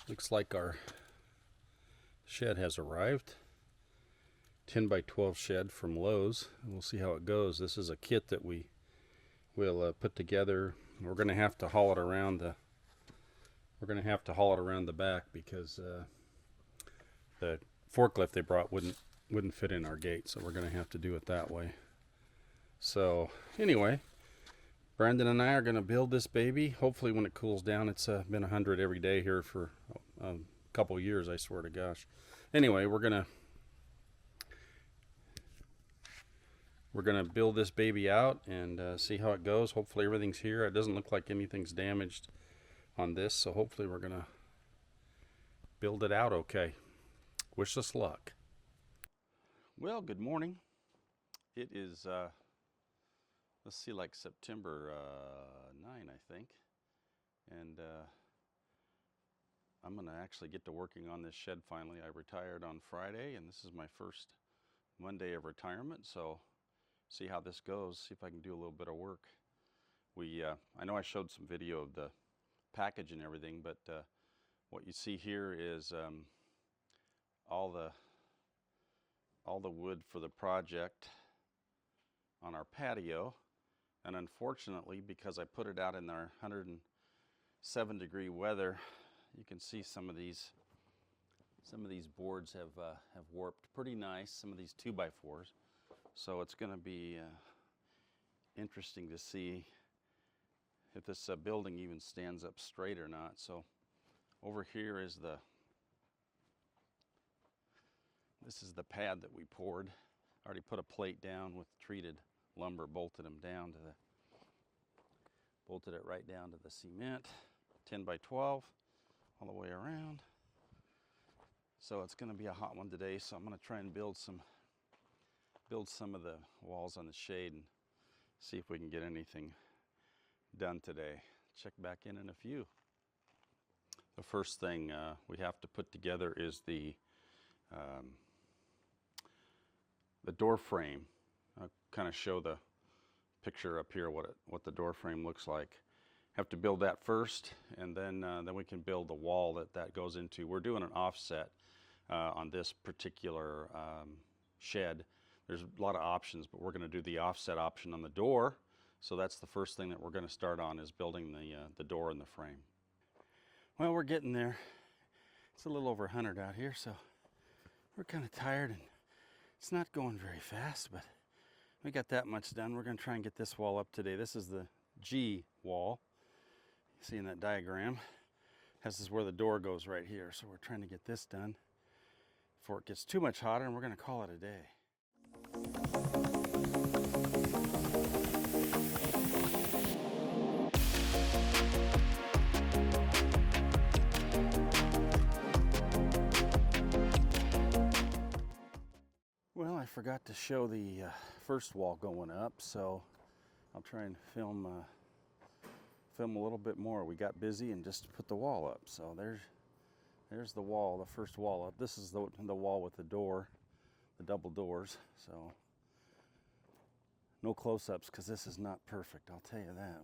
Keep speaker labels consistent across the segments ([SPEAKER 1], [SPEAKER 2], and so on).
[SPEAKER 1] Looks like our shed has arrived. 10 by 12 shed from Lowe's, and we'll see how it goes. This is a kit that we will put together. We're going to have to haul it around the back because the forklift they brought wouldn't fit in our gate, so we're going to have to do it that way. So anyway, Brandon and I are going to build this baby. Hopefully when it cools down. It's been 100 every day here for a couple years, I swear to gosh. Anyway, we're gonna build this baby out and see how it goes. Hopefully everything's here. It doesn't look like anything's damaged on this, so hopefully we're gonna build it out okay. Wish us luck. Well, good morning. It is let's see, like September 9, I think, and I'm gonna actually get to working on this shed finally. I retired on Friday, and this is my first Monday of retirement, so see how this goes, see if I can do a little bit of work. I know I showed some video of the package and everything, but what you see here is all the wood for the project on our patio. And unfortunately, because I put it out in our 107-degree weather, you can see some of these boards have warped pretty nice. Some of these 2x4s. So it's going to be interesting to see if this building even stands up straight or not. So over here is this is the pad that we poured. I already put a plate down with treated lumber, bolted it right down to the cement, 10 by 12 all the way around. So it's going to be a hot one today, so I'm going to try and build some of the walls on the shade and see if we can get anything done today. Check back in a few. The first thing we have to put together is the door frame. I'll kind of show the picture up here what the door frame looks like. Have to build that first, and then we can build the wall that goes into. We're doing an offset on this particular shed. There's a lot of options, but we're going to do the offset option on the door. So that's the first thing that we're going to start on, is building the door and the frame. Well, we're getting there. It's a little over 100 out here, so we're kind of tired, and it's not going very fast, but we got that much done. We're going to try and get this wall up today. This is the G wall. You see in that diagram, this is where the door goes right here. So we're trying to get this done before it gets too much hotter, and we're going to call it a day. Well, I forgot to show the first wall going up, so I'll try and film a little bit more. We got busy and just put the wall up. So there's the wall, the first wall up. This is the wall with the door, the double doors. So no close-ups because this is not perfect, I'll tell you that.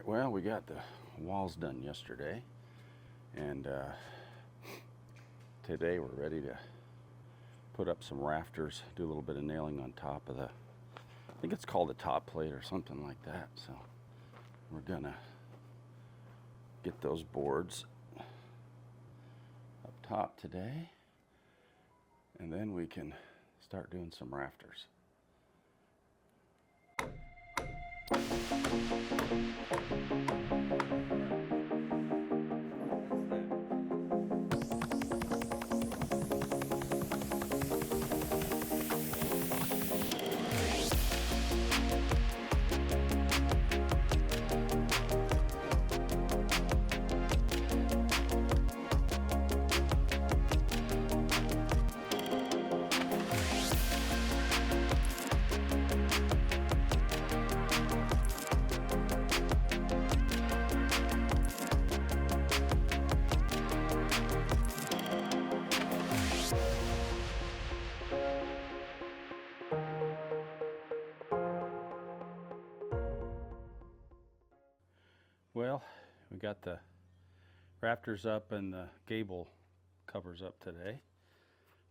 [SPEAKER 1] well, we got the walls done yesterday, and today we're ready to put up some rafters, do a little bit of nailing on top of the, I think it's called a top plate or something like that. So we're gonna get those boards up top today, and then we can start doing some rafters. Well, we got the rafters up and the gable covers up today.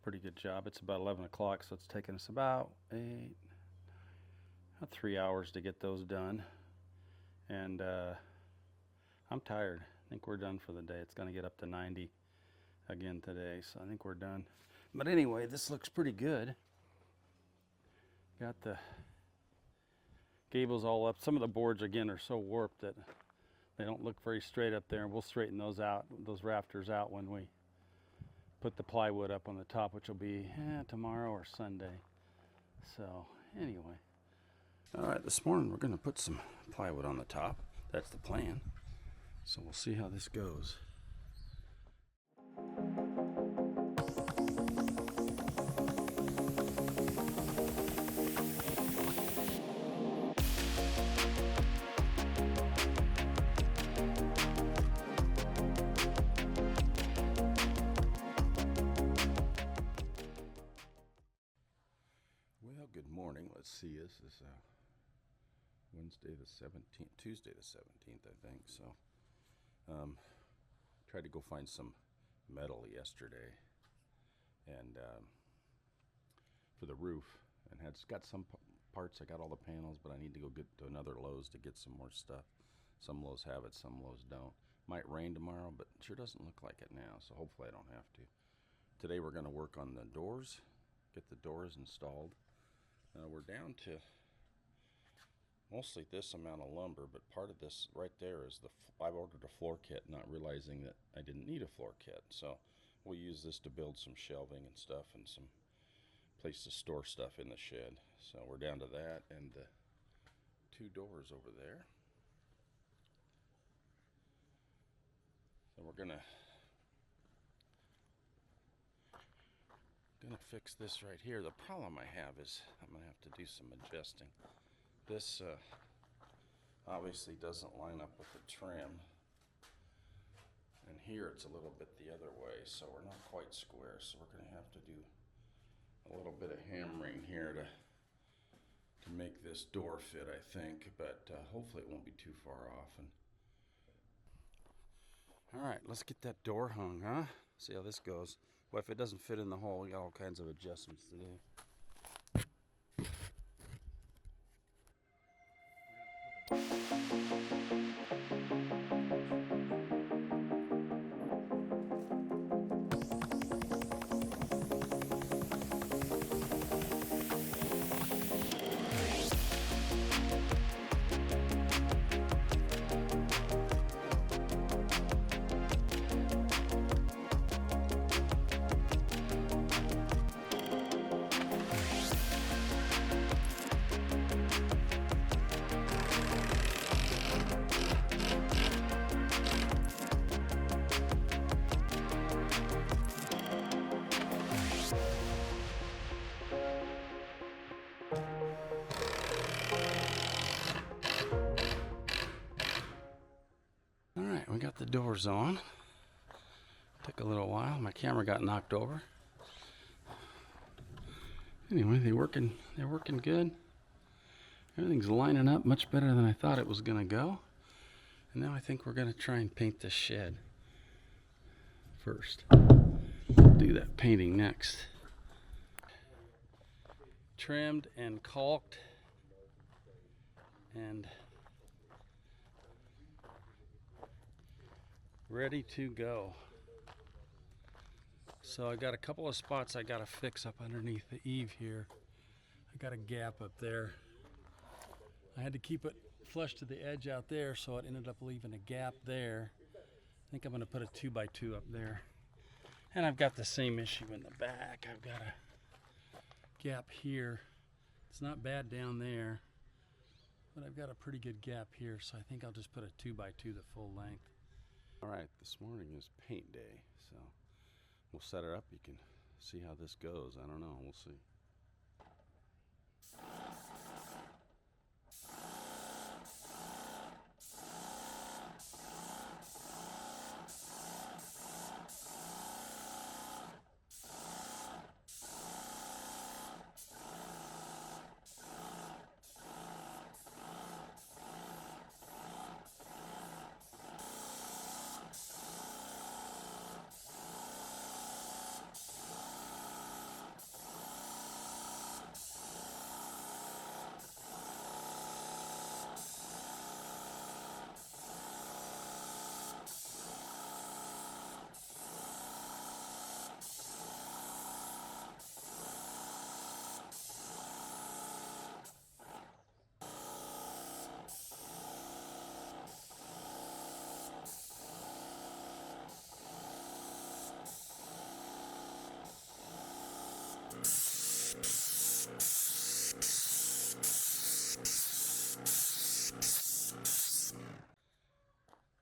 [SPEAKER 1] Pretty good job. It's about 11 o'clock, so it's taken us about 3 hours to get those done. And I'm tired. I think we're done for the day. It's going to get up to 90 again today, so I think we're done. But anyway, this looks pretty good. Got the gables all up. Some of the boards, again, are so warped that they don't look very straight up there, and we'll straighten those out, those rafters out, when we put the plywood up on the top, which will be tomorrow or Sunday. So anyway, all right, this morning we're going to put some plywood on the top. That's the plan. So we'll see how this goes. Good morning. Let's see, this is Wednesday the 17th, Tuesday the 17th, I think. So tried to go find some metal yesterday and for the roof, and got some parts. I got all the panels, but I need to go get to another Lowes to get some more stuff. Some Lowes have it, some Lowes don't. Might rain tomorrow, but it sure doesn't look like it now, so hopefully I don't have to. Today we're going to work on the doors, get the doors installed. We're down to mostly this amount of lumber, but part of this right there is I ordered a floor kit, not realizing that I didn't need a floor kit. So we'll use this to build some shelving and stuff, and some place to store stuff in the shed. So we're down to that and the two doors over there. So we're gonna fix this right here. The problem I have is I'm gonna have to do some adjusting. This obviously doesn't line up with the trim, and here it's a little bit the other way, so we're not quite square. So we're gonna have to do a little bit of hammering here to make this door fit, I think, but hopefully it won't be too far off. And all right, let's get that door hung, huh? See how this goes. Well, if it doesn't fit in the hole, we got all kinds of adjustments to do. We got the doors on. Took a little while. My camera got knocked over. Anyway, they're working good. Everything's lining up much better than I thought it was gonna go. And now I think we're going to try and paint the shed first. Do that painting next. Trimmed and caulked and ready to go. So I got a couple of spots I got to fix up underneath the eave here. I got a gap up there. I had to keep it flush to the edge out there, so it ended up leaving a gap there. I think I'm going to put a 2x2 up there. And I've got the same issue in the back. I've got a gap here. It's not bad down there, but I've got a pretty good gap here, so I think I'll just put a 2x2 the full length. All right, this morning is paint day, so we'll set her up. You can see how this goes. I don't know, we'll see.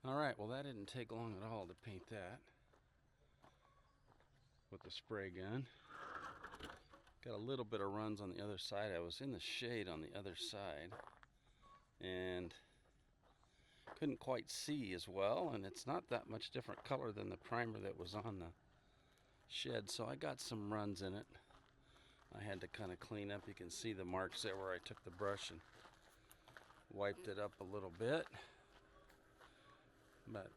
[SPEAKER 1] All right, well that didn't take long at all to paint that with the spray gun. Got a little bit of runs on the other side. I was in the shade on the other side and couldn't quite see as well, and it's not that much different color than the primer that was on the shed, so I got some runs in it. I had to kind of clean up. You can see the marks there where I took the brush and wiped it up a little bit. But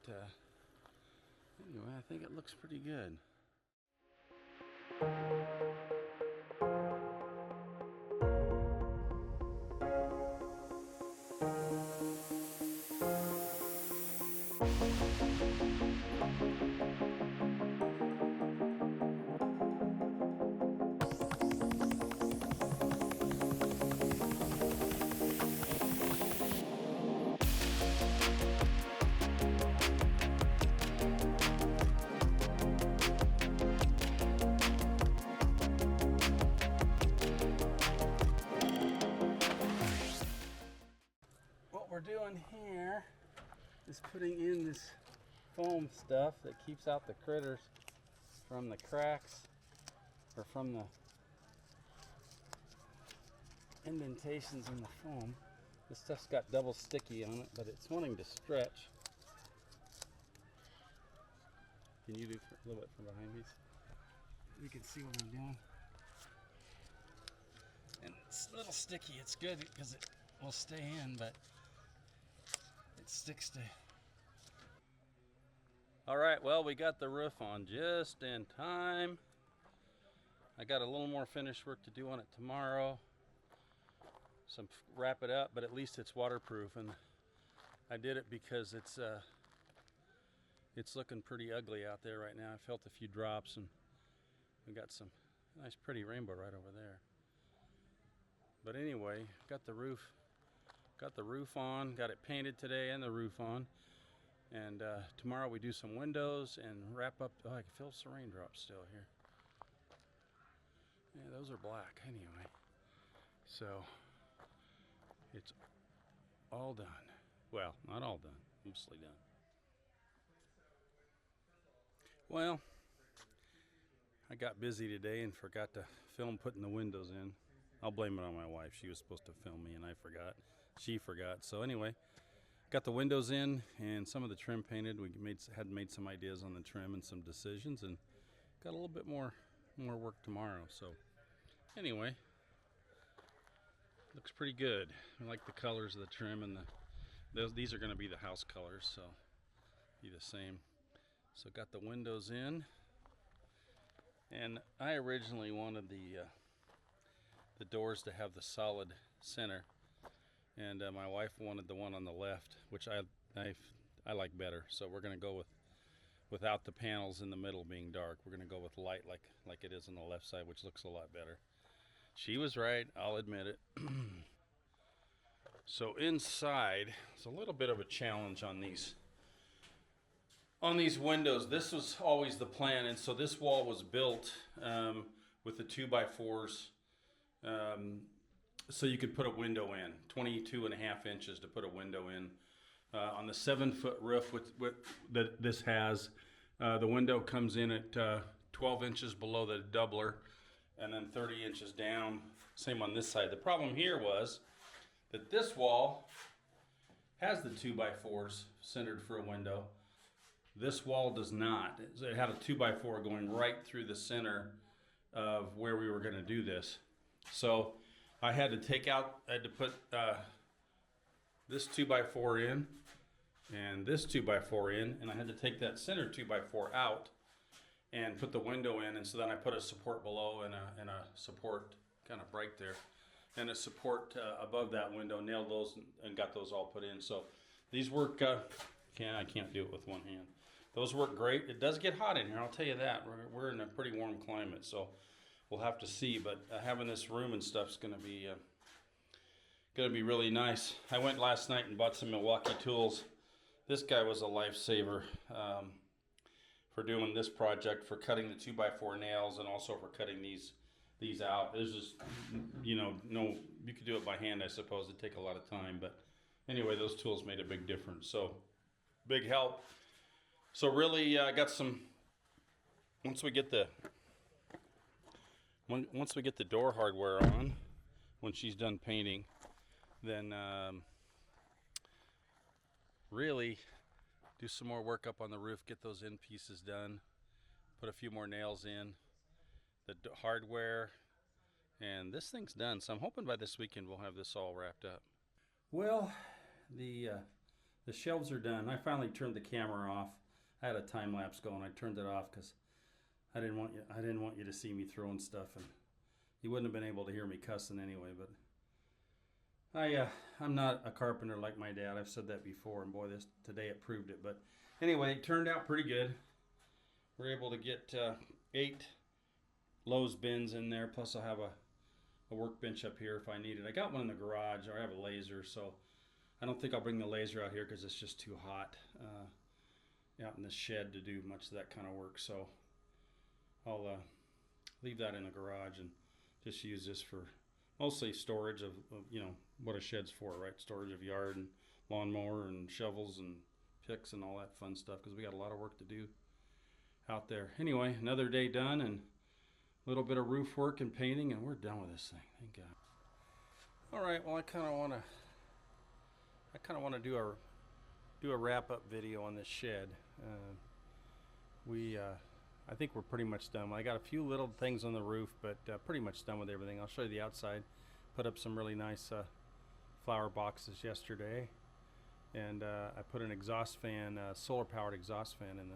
[SPEAKER 1] anyway, I think it looks pretty good. What we're doing here is putting in this foam stuff that keeps out the critters from the cracks or from the indentations in the foam. This stuff's got double sticky on it, but it's wanting to stretch. Can you do a little bit from behind me? You can see what I'm doing. And it's a little sticky. It's good because it will stay in, but it sticks to. All right, well, we got the roof on just in time. I got a little more finish work to do on it tomorrow. Wrap it up, but at least it's waterproof, and I did it because it's looking pretty ugly out there right now. I felt a few drops, and we got some nice pretty rainbow right over there. But anyway, got the roof on, got it painted today and the roof on. And tomorrow we do some windows and wrap up. Oh, I can feel some raindrops still here. Yeah, those are black anyway. So it's all done. Well, not all done, mostly done. Well, I got busy today and forgot to film putting the windows in. I'll blame it on my wife. She was supposed to film me and I forgot. She forgot. So anyway, got the windows in and some of the trim painted. We had made some ideas on the trim and some decisions, and got a little bit more work tomorrow. So anyway, looks pretty good. I like the colors of the trim and these are going to be the house colors, so be the same. So got the windows in, and I originally wanted the doors to have the solid center, and my wife wanted the one on the left, which I like better. So we're going to go without the panels in the middle being dark. We're going to go with light like it is on the left side, which looks a lot better. She was right, I'll admit it. So inside, it's a little bit of a challenge on these windows. This was always the plan, and so this wall was built with the 2x4s, so you could put a window in, 22.5 inches to put a window in. On the 7-foot roof that this has, the window comes in at 12 inches below the doubler, and then 30 inches down. Same on this side. The problem here was that this wall has the 2x4s centered for a window. This wall does not. It had a 2x4 going right through the center of where we were going to do this. So I had to put this 2x4 in and this 2x4 in, and I had to take that center 2x4 out and put the window in, and so then I put a support below and a support kind of right there, and a support above that window, nailed those and got those all put in. So these work, I can't do it with one hand. Those work great. It does get hot in here, I'll tell you that. We're in a pretty warm climate, so we'll have to see, but having this room and stuff is going to be really nice. I went last night and bought some Milwaukee tools. This guy was a lifesaver for doing this project, for cutting the 2x4 nails, and also for cutting these out. There's just, you could do it by hand, I suppose. It'd take a lot of time, but anyway, those tools made a big difference. So big help. So really, I got some. Once we get the door hardware on, when she's done painting, then really do some more work up on the roof, get those end pieces done, put a few more nails in, the hardware, and this thing's done. So I'm hoping by this weekend we'll have this all wrapped up. Well, the shelves are done. I finally turned the camera off. I had a time lapse going. I turned it off because I didn't want you to see me throwing stuff, and you wouldn't have been able to hear me cussing anyway. But I'm not a carpenter like my dad. I've said that before, and boy, today it proved it. But anyway, it turned out pretty good. We're able to get 8 Lowes bins in there, plus I'll have a workbench up here if I need it. I got one in the garage, or I have a laser, so I don't think I'll bring the laser out here because it's just too hot out in the shed to do much of that kind of work. So I'll leave that in the garage and just use this for mostly storage of what a shed's for, right? Storage of yard and lawnmower and shovels and picks and all that fun stuff, because we got a lot of work to do out there. Anyway, another day done, and a little bit of roof work and painting, and we're done with this thing. Thank God. All right. Well, I kind of want to do a wrap up video on this shed. I think we're pretty much done. I got a few little things on the roof, but pretty much done with everything. I'll show you the outside. Put up some really nice flower boxes yesterday, and I put an exhaust fan, solar powered exhaust fan in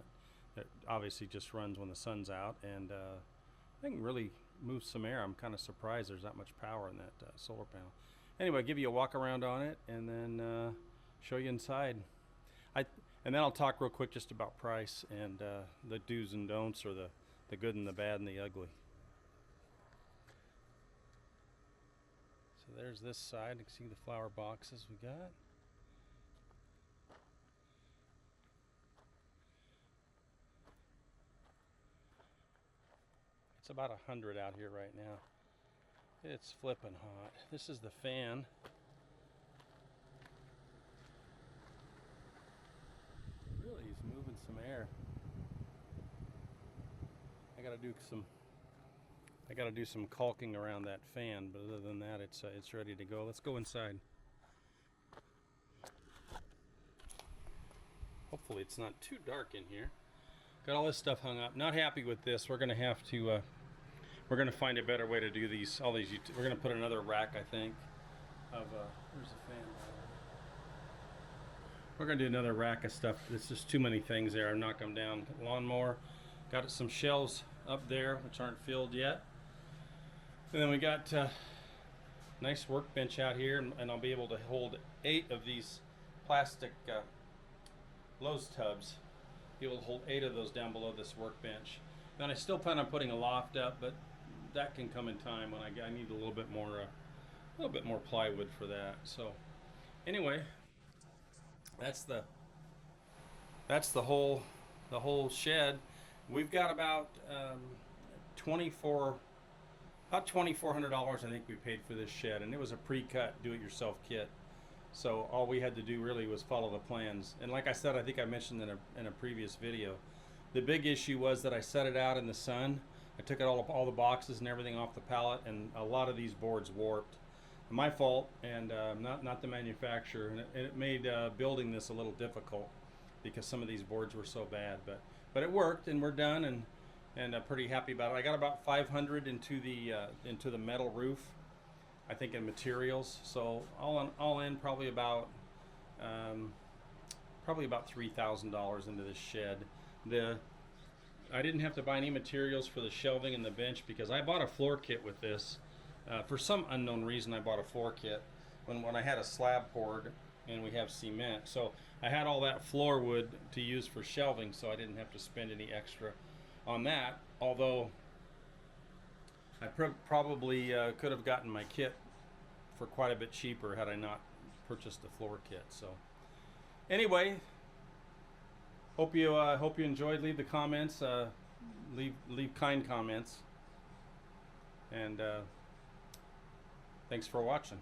[SPEAKER 1] that obviously just runs when the sun's out, and I think really moves some air. I'm kind of surprised there's that much power in that solar panel. Anyway, give you a walk around on it, and then show you inside. And then I'll talk real quick just about price and the do's and don'ts, or the good and the bad and the ugly. So there's this side. You can see the flower boxes we got. It's about 100 out here right now. It's flipping hot. This is the fan. Really, he's moving some air. I gotta do some caulking around that fan, but other than that, it's ready to go. Let's go inside. Hopefully it's not too dark in here. Got all this stuff hung up. Not happy with this. We're gonna have to. We're gonna find a better way to do these. We're gonna put another rack, I think. Of where's the fan? We're gonna do another rack of stuff. There's just too many things there. I knock them down. Lawnmower. Got some shelves up there which aren't filled yet. And then we got nice workbench out here, and I'll be able to hold 8 of these plastic Lowes tubs. Be able to hold 8 of those down below this workbench. Then I still plan on putting a loft up, but that can come in time when I need a little bit more plywood for that. So anyway, that's the whole shed. We've got about $2,400 I think we paid for this shed, and it was a pre-cut do-it-yourself kit. So all we had to do really was follow the plans. And like I said, I think I mentioned in a previous video, the big issue was that I set it out in the sun. I took all the boxes and everything off the pallet, and a lot of these boards warped. My fault, and not the manufacturer, and it made building this a little difficult because some of these boards were so bad. But it worked, and we're done, and I'm pretty happy about it. I got about 500 into the metal roof, I think, in materials. So all in probably about $3,000 into this shed. I didn't have to buy any materials for the shelving and the bench because I bought a floor kit with this. For some unknown reason, I bought a floor kit when I had a slab poured and we have cement. So I had all that floor wood to use for shelving, so I didn't have to spend any extra on that. Although I probably could have gotten my kit for quite a bit cheaper had I not purchased the floor kit. So anyway, hope you enjoyed. Leave the comments. Leave kind comments. And thanks for watching.